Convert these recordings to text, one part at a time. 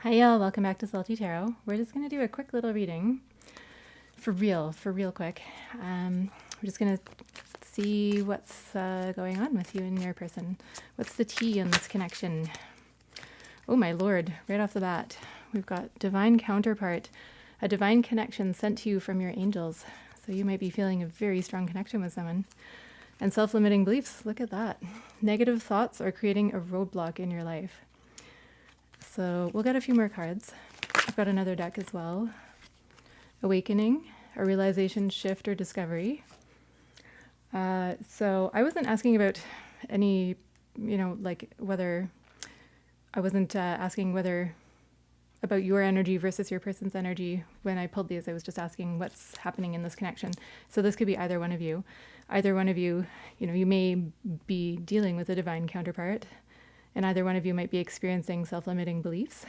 Hi y'all, welcome back to Salty Tarot. We're just going to do a quick little reading for real quick. We're just going to see what's going on with you and your person. What's the tea in this connection? Oh my lord, right off the bat, we've got divine counterpart, a divine connection sent to you from your angels. So you might be feeling a very strong connection with someone. And self-limiting beliefs, look at that. Negative thoughts are creating a roadblock in your life. So we'll get a few more cards. I've got another deck as well. Awakening, a realization, shift, or discovery. So I wasn't asking about any, whether, I wasn't asking whether about your energy versus your person's energy. When I pulled these, I was just asking what's happening in this connection. So this could be either one of you. Either one of you, you may be dealing with a divine counterpart, and either one of you might be experiencing self-limiting beliefs.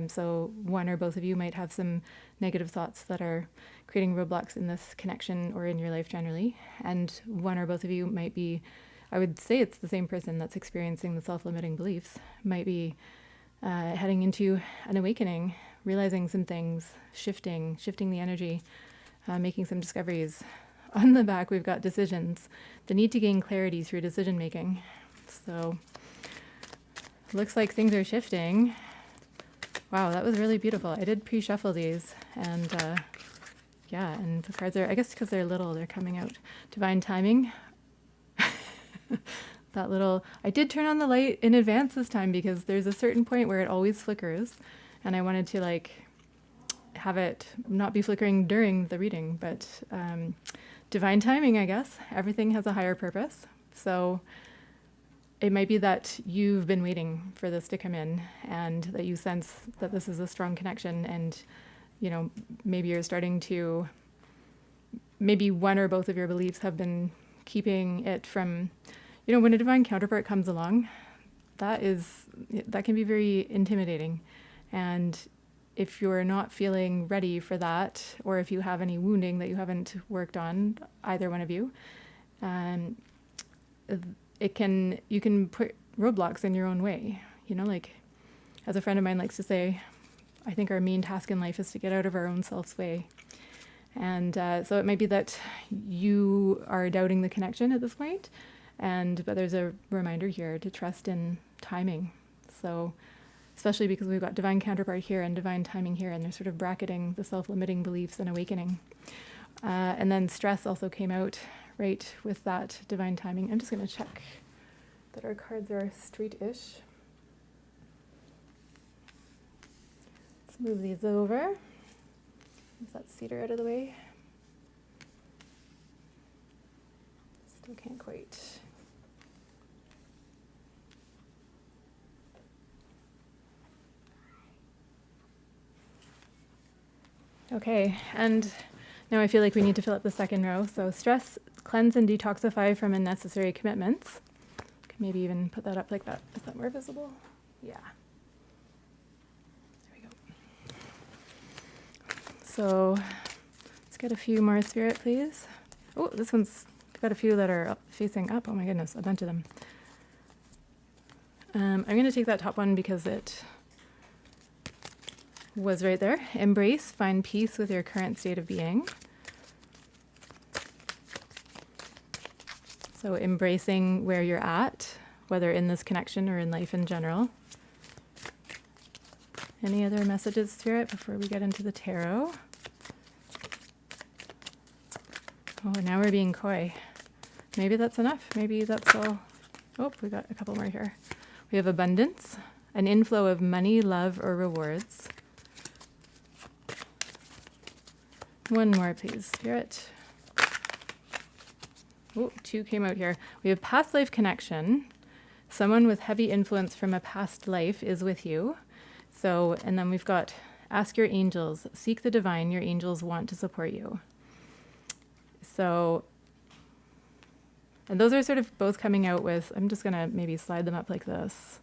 So one or both of you might have some negative thoughts that are creating roadblocks in this connection or in your life generally. And one or both of you might be, I would say it's the same person that's experiencing the self-limiting beliefs, might be heading into an awakening, realizing some things, shifting the energy, making some discoveries. On the back, we've got decisions, the need to gain clarity through decision making. So looks like things are shifting. Wow, that was really beautiful. I did pre-shuffle these, and and the cards are, I guess because they're little, they're coming out. Divine timing. That little, I did turn on the light in advance this time because there's a certain point where it always flickers, and I wanted to have it not be flickering during the reading, but divine timing, I guess. Everything has a higher purpose. So it might be that you've been waiting for this to come in and that you sense that this is a strong connection, and maybe you're starting to, maybe one or both of your beliefs have been keeping it from, when a divine counterpart comes along, that can be very intimidating. And if you're not feeling ready for that, or if you have any wounding that you haven't worked on, either one of you, you can put roadblocks in your own way. As a friend of mine likes to say, I think our main task in life is to get out of our own self's way. And so it might be that you are doubting the connection at this point, but there's a reminder here to trust in timing. So especially because we've got divine counterpart here and divine timing here, and they're sort of bracketing the self-limiting beliefs and awakening. And then stress also came out right with that divine timing. I'm just going to check that our cards are straight-ish. Let's move these over. Move that cedar out of the way. Still can't quite. Okay, and now I feel like we need to fill up the second row. So stress, cleanse and detoxify from unnecessary commitments. Could maybe even put that up like that. Is that more visible? Yeah. There we go. So let's get a few more spirit, please. Oh, this one's got a few that are facing up. Oh my goodness, a bunch of them. I'm going to take that top one because it was right there. Embrace, find peace with your current state of being. So embracing where you're at, whether in this connection or in life in general. Any other messages, Spirit, before we get into the tarot? Oh, now we're being coy. Maybe that's enough. Maybe that's all. Oh, we got a couple more here. We have abundance, an inflow of money, love, or rewards. One more, please, Spirit. Oh, two came out here. We have past life connection. Someone with heavy influence from a past life is with you. So, and then we've got ask your angels, seek the divine, your angels want to support you. So, and those are sort of both coming out with, I'm just going to maybe slide them up like this,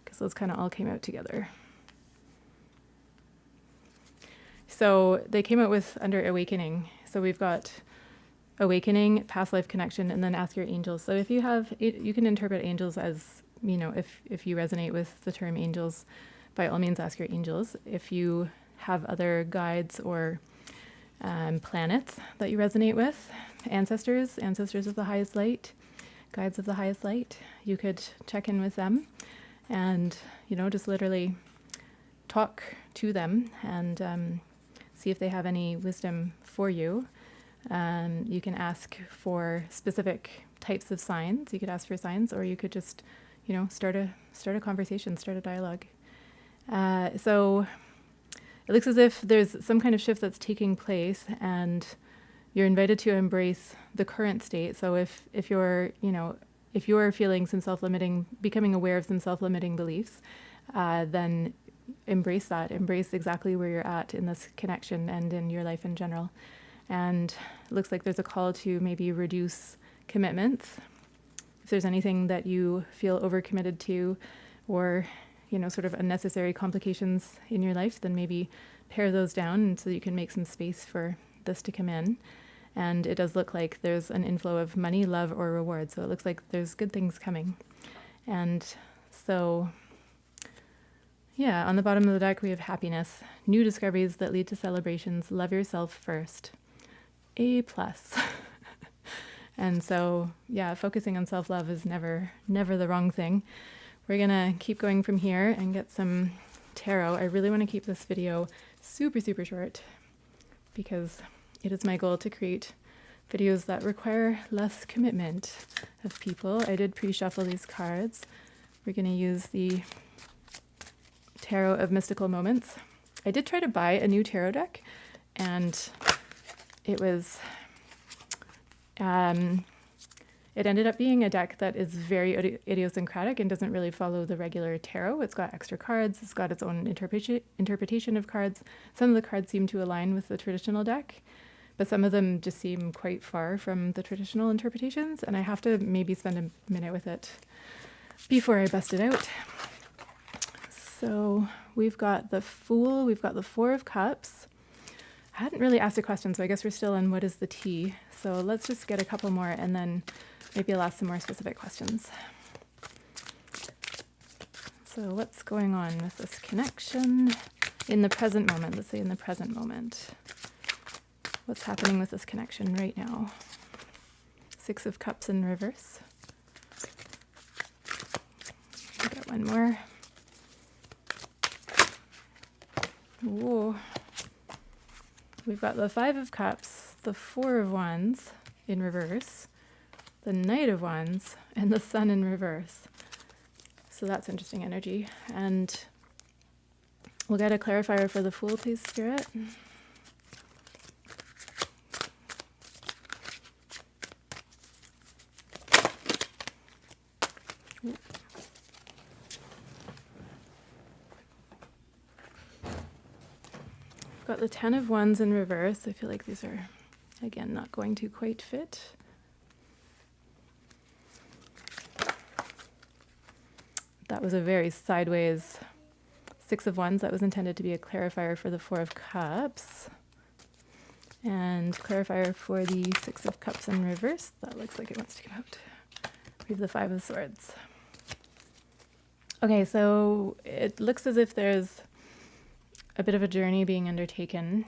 because those kind of all came out together. So they came out with under awakening. So we've got awakening, past life connection, and then ask your angels. So if you have, you can interpret angels as if you resonate with the term angels, by all means ask your angels. If you have other guides or planets that you resonate with, ancestors of the highest light, guides of the highest light, you could check in with them and, just literally talk to them and see if they have any wisdom for you. You can ask for specific types of signs. You could ask for signs, or you could just, start a conversation, start a dialogue. So it looks as if there's some kind of shift that's taking place, and you're invited to embrace the current state. So if you're feeling some self-limiting, becoming aware of some self-limiting beliefs, then embrace that. Embrace exactly where you're at in this connection and in your life in general. And it looks like there's a call to maybe reduce commitments. If there's anything that you feel overcommitted to, or sort of unnecessary complications in your life, then maybe pare those down so you can make some space for this to come in. And it does look like there's an inflow of money, love, or reward. So it looks like there's good things coming. And so, yeah, on the bottom of the deck, we have happiness, new discoveries that lead to celebrations, love yourself first. A+. And so, yeah, focusing on self-love is never the wrong thing. We're going to keep going from here and get some tarot. I really want to keep this video super, super short because it is my goal to create videos that require less commitment of people. I did pre-shuffle these cards. We're going to use the Tarot of Mystical Moments. I did try to buy a new tarot deck, and it was... it ended up being a deck that is very idiosyncratic and doesn't really follow the regular tarot. It's got extra cards. It's got its own interpretation of cards. Some of the cards seem to align with the traditional deck, but some of them just seem quite far from the traditional interpretations, and I have to maybe spend a minute with it before I bust it out. So we've got the Fool, we've got the Four of Cups. I hadn't really asked a question, so I guess we're still in what is the tea. So let's just get a couple more, and then maybe I'll ask some more specific questions. So what's going on with this connection in the present moment? Let's say in the present moment. What's happening with this connection right now? Six of Cups in reverse. We got one more. Whoa. We've got the Five of Cups, the Four of Wands in reverse, the Knight of Wands, and the Sun in reverse. So that's interesting energy. And we'll get a clarifier for the Fool, please, Spirit. Got the Ten of Wands in reverse. I feel like these are, again, not going to quite fit. That was a very sideways Six of Wands. That was intended to be a clarifier for the Four of Cups. And clarifier for the Six of Cups in reverse. That looks like it wants to come out. We have the Five of Swords. Okay, so it looks as if there's a bit of a journey being undertaken.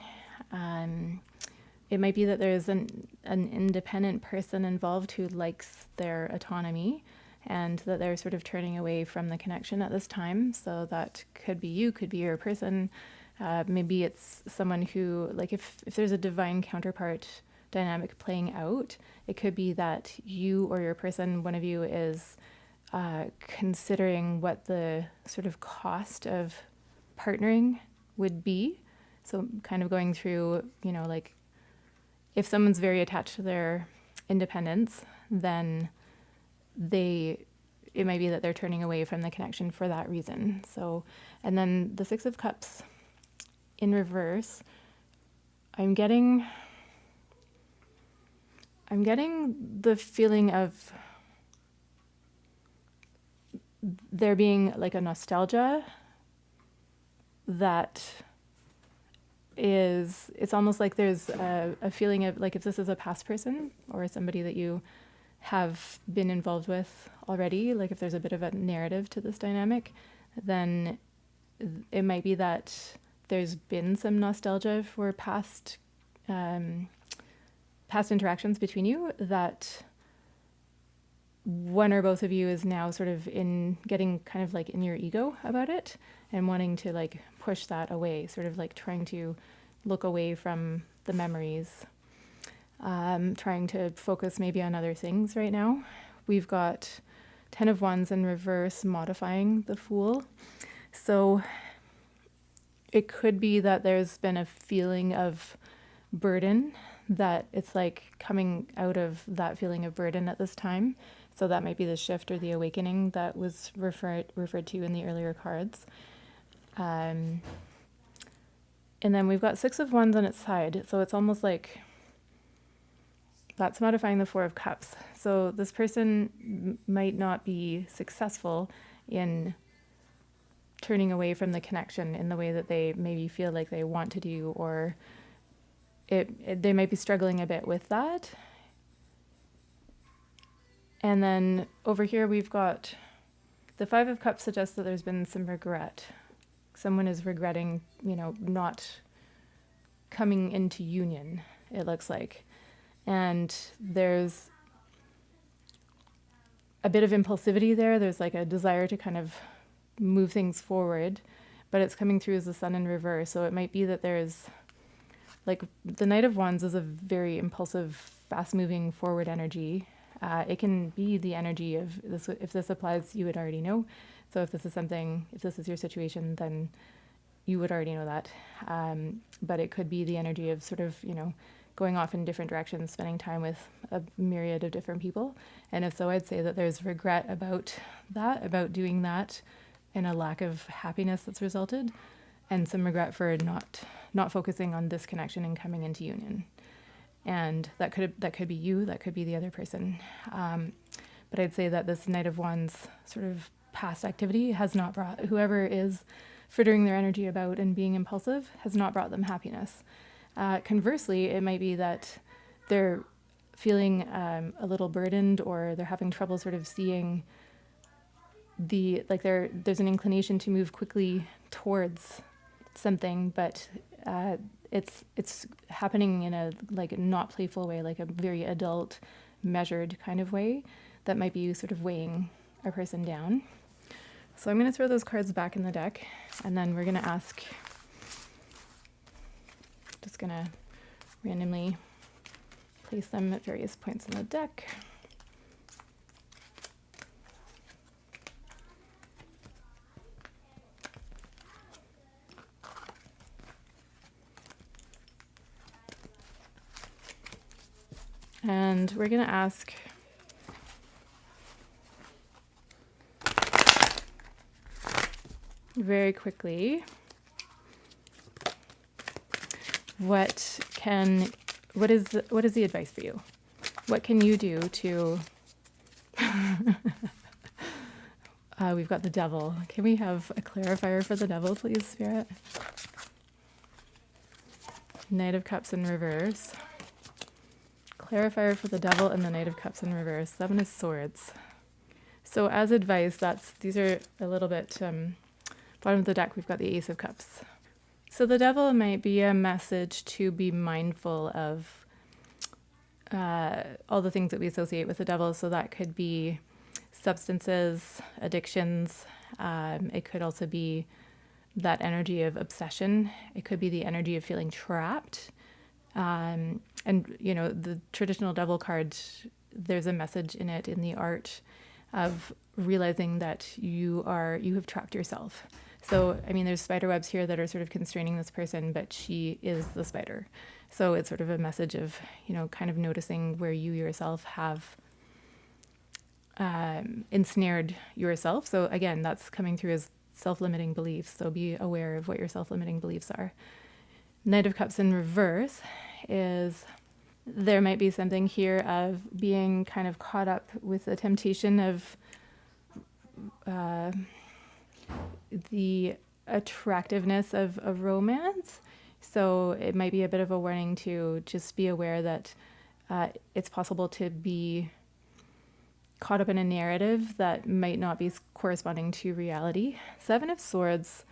It might be that there's an independent person involved who likes their autonomy, and that they're sort of turning away from the connection at this time. So that could be you, could be your person. Maybe it's someone who, like if there's a divine counterpart dynamic playing out, it could be that you or your person, one of you, is considering what the sort of cost of partnering would be. So kind of going through, like if someone's very attached to their independence, then it might be that they're turning away from the connection for that reason. So, and then the Six of Cups in reverse, I'm getting the feeling of there being like a nostalgia that it's almost like there's a feeling of like if this is a past person or somebody that you have been involved with already, like if there's a bit of a narrative to this dynamic, then it might be that there's been some nostalgia for past interactions between you, that one or both of you is now sort of in getting kind of like in your ego about it and wanting to like push that away, sort of like trying to look away from the memories, trying to focus maybe on other things right now. We've got 10 of Wands in reverse modifying the Fool. So it could be that there's been a feeling of burden, that it's like coming out of that feeling of burden at this time. So that might be the shift or the awakening that was referred to in the earlier cards. And then we've got 6 of Wands on its side. So it's almost like that's modifying the 4 of Cups. So this person might not be successful in turning away from the connection in the way that they maybe feel like they want to do, or they might be struggling a bit with that. And then over here we've got the 5 of Cups suggests that there's been some regret. Someone is regretting, not coming into union, it looks like. And there's a bit of impulsivity there. There's like a desire to kind of move things forward, but it's coming through as the Sun in reverse. So it might be that there's like the Knight of Wands is a very impulsive, fast-moving forward energy. It can be the energy of this. If this applies, you would already know. So if this is your situation, then you would already know that. But it could be the energy of sort of, going off in different directions, spending time with a myriad of different people. And if so, I'd say that there's regret about that, about doing that, and a lack of happiness that's resulted, and some regret for not focusing on this connection and coming into union. And that could be you, that could be the other person. But I'd say that this Knight of Wands sort of past activity has not brought, whoever is frittering their energy about and being impulsive, has not brought them happiness. Conversely, it might be that they're feeling a little burdened, or they're having trouble sort of seeing there's an inclination to move quickly towards something, but it's happening in a like not playful way, like a very adult, measured kind of way that might be sort of weighing a person down. So I'm going to throw those cards back in the deck, and then we're going to ask, just going to randomly place them at various points in the deck. And we're going to ask very quickly, what is the advice for you? What can you do to we've got the Devil. Can we have a clarifier for the Devil, please, Spirit? Knight of Cups in reverse. Clarifier for the Devil and the Knight of Cups in reverse. 7 of Swords. So as advice, these are a little bit bottom of the deck. We've got the Ace of Cups. So the Devil might be a message to be mindful of all the things that we associate with the Devil. So that could be substances, addictions. It could also be that energy of obsession. It could be the energy of feeling trapped. And, the traditional Devil card, there's a message in it, in the art of realizing that you have trapped yourself. So, there's spider webs here that are sort of constraining this person, but she is the spider. So it's sort of a message of, kind of noticing where you yourself have ensnared yourself. So again, that's coming through as self-limiting beliefs. So be aware of what your self-limiting beliefs are. Knight of Cups in reverse is, there might be something here of being kind of caught up with the temptation of the attractiveness of romance. So it might be a bit of a warning to just be aware that it's possible to be caught up in a narrative that might not be corresponding to reality. Seven of Swords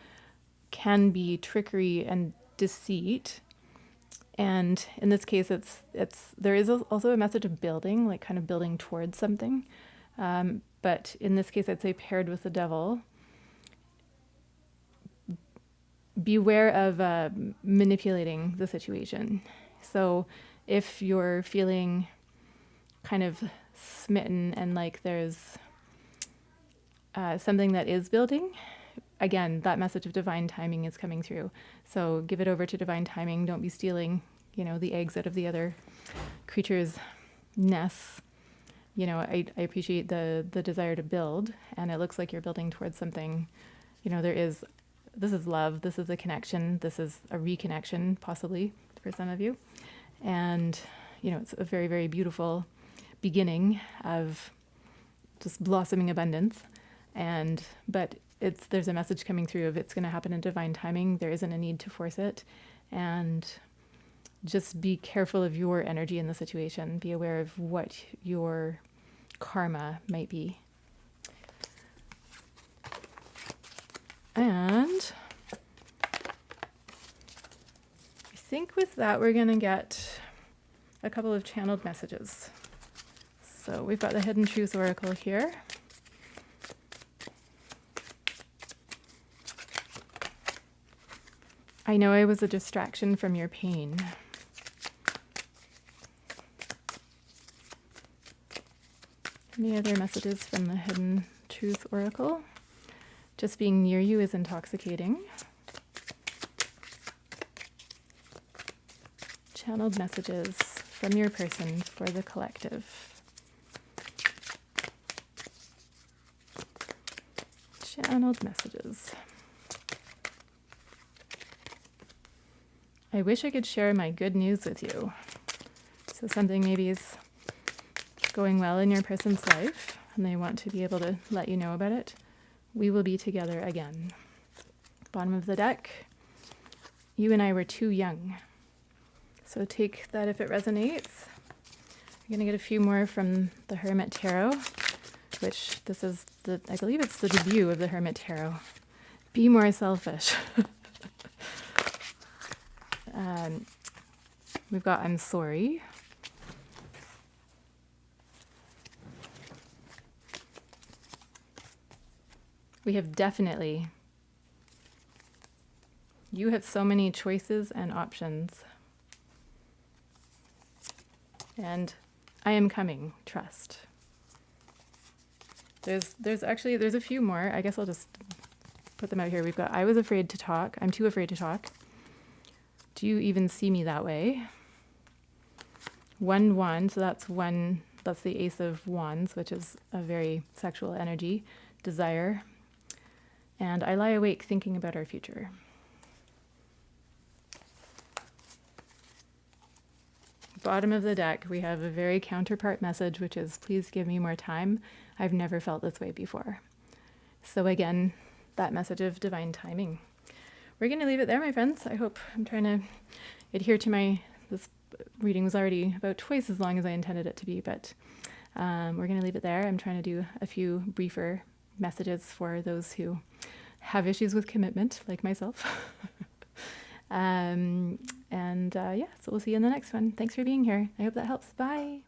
can be trickery and deceit. And in this case, there is also a message of building, like kind of building towards something. But in this case, I'd say paired with the Devil, beware of manipulating the situation. So if you're feeling kind of smitten and like there's something that is building, again, that message of divine timing is coming through. So give it over to divine timing. Don't be stealing, the eggs out of the other creature's nests. I appreciate the desire to build, and it looks like you're building towards something. This is love. This is a connection. This is a reconnection, possibly for some of you. And, it's a very, very beautiful beginning of just blossoming abundance. But there's a message coming through of it's going to happen in divine timing. There isn't a need to force it. And just be careful of your energy in the situation. Be aware of what your karma might be. And I think with that, we're going to get a couple of channeled messages. So we've got the Hidden Truth Oracle here. I know I was a distraction from your pain. Any other messages from the Hidden Truth Oracle? Just being near you is intoxicating. Channeled messages from your person for the collective. Channeled messages. I wish I could share my good news with you. So something maybe is going well in your person's life and they want to be able to let you know about it. We will be together again. Bottom of the deck. You and I were too young. So take that if it resonates. I'm going to get a few more from the Hermit Tarot, which this is I believe it's the debut of the Hermit Tarot. Be more selfish. We've got I'm sorry. We have definitely. You have so many choices and options. And I am coming, trust. There's a few more. I guess I'll just put them out here. We've got I was afraid to talk. I'm too afraid to talk. Do you even see me that way? 1-1, so that's the Ace of Wands, which is a very sexual energy, desire. And I lie awake thinking about our future. Bottom of the deck, we have a very counterpart message, which is please give me more time. I've never felt this way before. So again, that message of divine timing. We're going to leave it there, my friends. I hope I'm trying to adhere to this reading was already about twice as long as I intended it to be, but we're going to leave it there. I'm trying to do a few briefer messages for those who have issues with commitment, like myself. So we'll see you in the next one. Thanks for being here. I hope that helps. Bye.